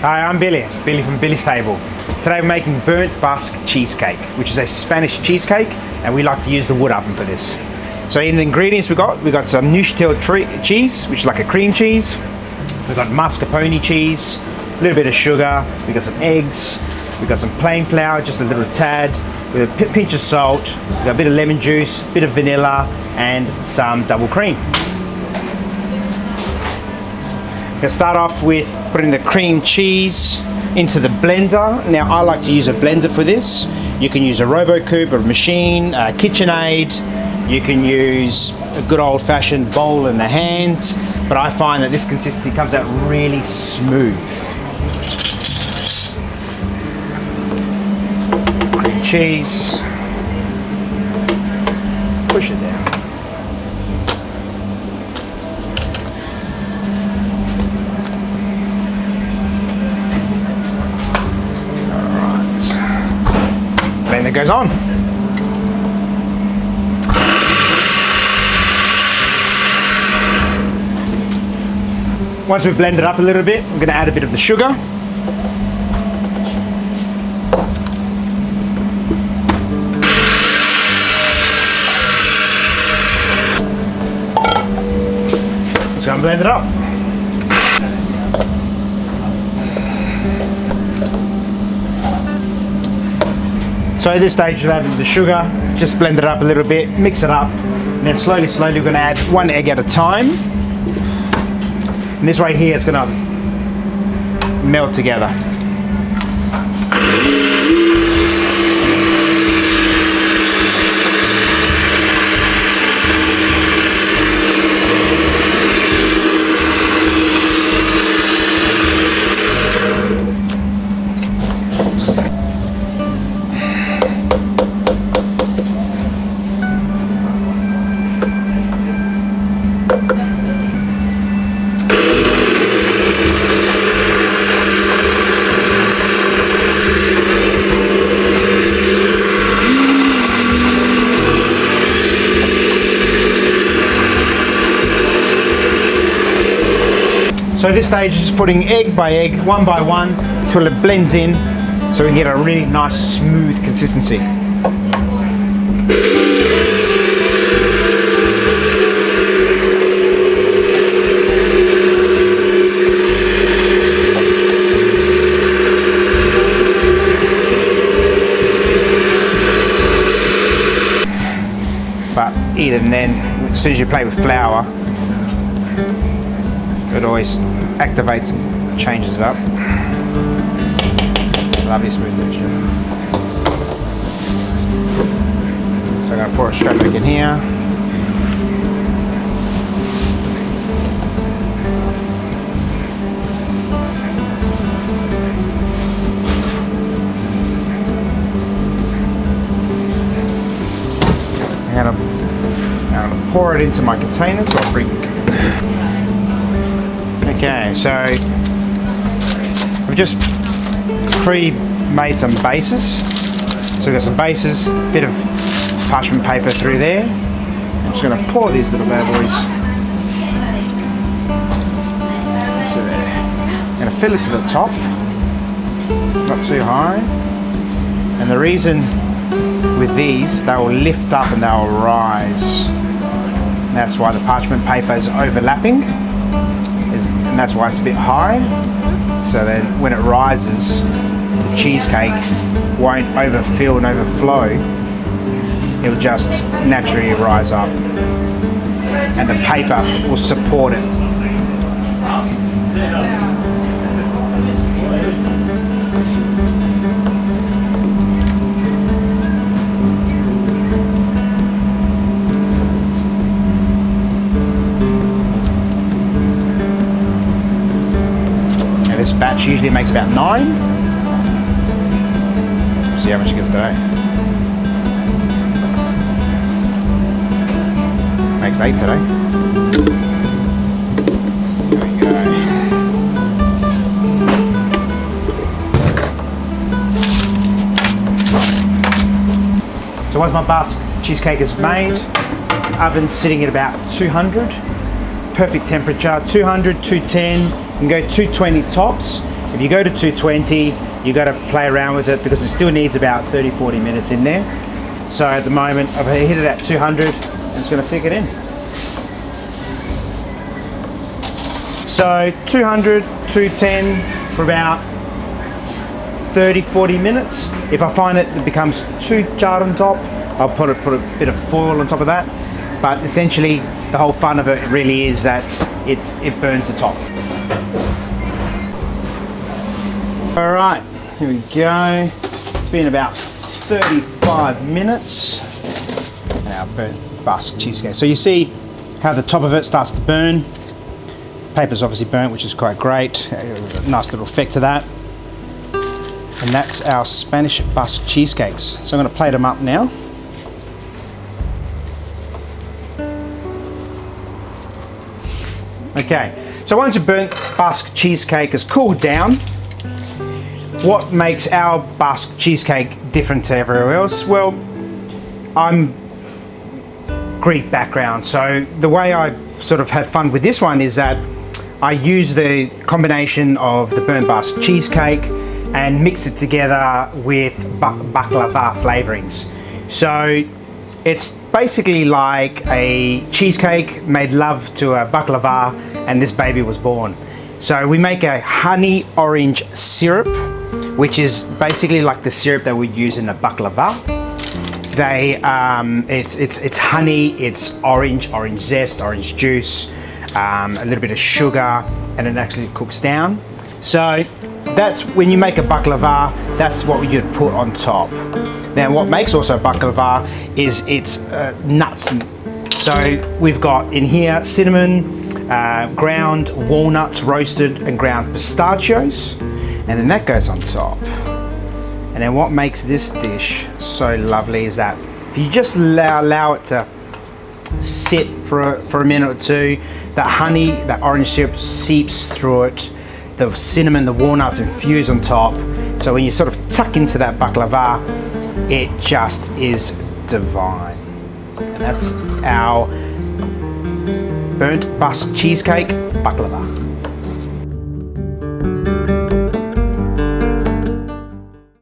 Hi, I'm Billy from Billy's Table. Today we're making burnt basque cheesecake, which is a Spanish cheesecake, and we like to use the wood oven for this. So in the ingredients we got some Neuchâtel cheese, which is like a cream cheese. We've got mascarpone cheese, a little bit of sugar, we got some eggs, we got some plain flour, just a little tad, with a pinch of salt, we got a bit of lemon juice, a bit of vanilla, and some double cream. We're going to start off with putting the cream cheese into the blender. Now I like to use a blender for this. You can use a RoboCoupe, a machine, a KitchenAid. You can use a good old-fashioned bowl in the hand, but I find that this consistency comes out really smooth. Cream cheese. Push it down. Blender goes on. Once we've blended up a little bit, we're going to add a bit of the sugar. Just going to blend it up. So at this stage we've added the sugar, just blend it up a little bit, mix it up, and then slowly we're going to add one egg at a time. And this right here is going to melt together. So at this stage, just putting egg by egg, one by one, till it blends in, so we can get a really nice, smooth consistency. But even then, as soon as you play with flour, it always activates and changes it up. Lovely smooth texture. So I'm going to pour it straight back in here. I'm going to pour it into my container, so I'll bring. Okay, so we've just pre-made some bases. So we've got some bases, a bit of parchment paper through there. I'm just going to pour these little bad boys. So there. I'm going to fill it to the top, not too high. And the reason with these, they will lift up and they will rise. And that's why the parchment paper is overlapping. And that's why it's a bit high, so then when it rises, the cheesecake won't overfill and overflow, it'll just naturally rise up and the paper will support it. This batch usually makes about 9. See how much it gets today. Makes 8 today. There we go. So once my basque cheesecake is made, oven sitting at about 200. Perfect temperature, 200, 210. You can go 220 tops. If you go to 220, you got to play around with it because it still needs about 30-40 minutes in there. So at the moment, I've hit it at 200 and it's going to thick it in. So 200, 210 for about 30-40 minutes. If I find it becomes too charred on top, I'll put a bit of foil on top of that. But essentially, the whole fun of it really is that it burns the top. All right, here we go. It's been about 35 minutes. And our burnt basque cheesecake. So you see how the top of it starts to burn. Paper's obviously burnt, which is quite great. A nice little effect to that. And that's our Spanish basque cheesecakes. So I'm going to plate them up now. Okay, so once a burnt basque cheesecake has cooled down, what makes our basque cheesecake different to everywhere else? Well, I'm Greek background, so the way I sort of have fun with this one is that I use the combination of the burnt basque cheesecake and mix it together with baklava flavorings. So it's basically like a cheesecake made love to a baklava, and this baby was born. So we make a honey orange syrup, which is basically like the syrup that we use in a baklava. It's honey, it's orange zest, orange juice, a little bit of sugar, and it actually cooks down. So that's when you make a baklava, that's what you'd put on top. Now what makes also baklava is its nuts. So we've got in here cinnamon, ground walnuts roasted, and ground pistachios, and then that goes on top. And then what makes this dish so lovely is that if you just allow it to sit for a minute or two, that honey, that orange syrup seeps through it, the cinnamon, the walnuts infuse on top. So when you sort of tuck into that baklava, it just is divine. And that's our burnt basque cheesecake baklava.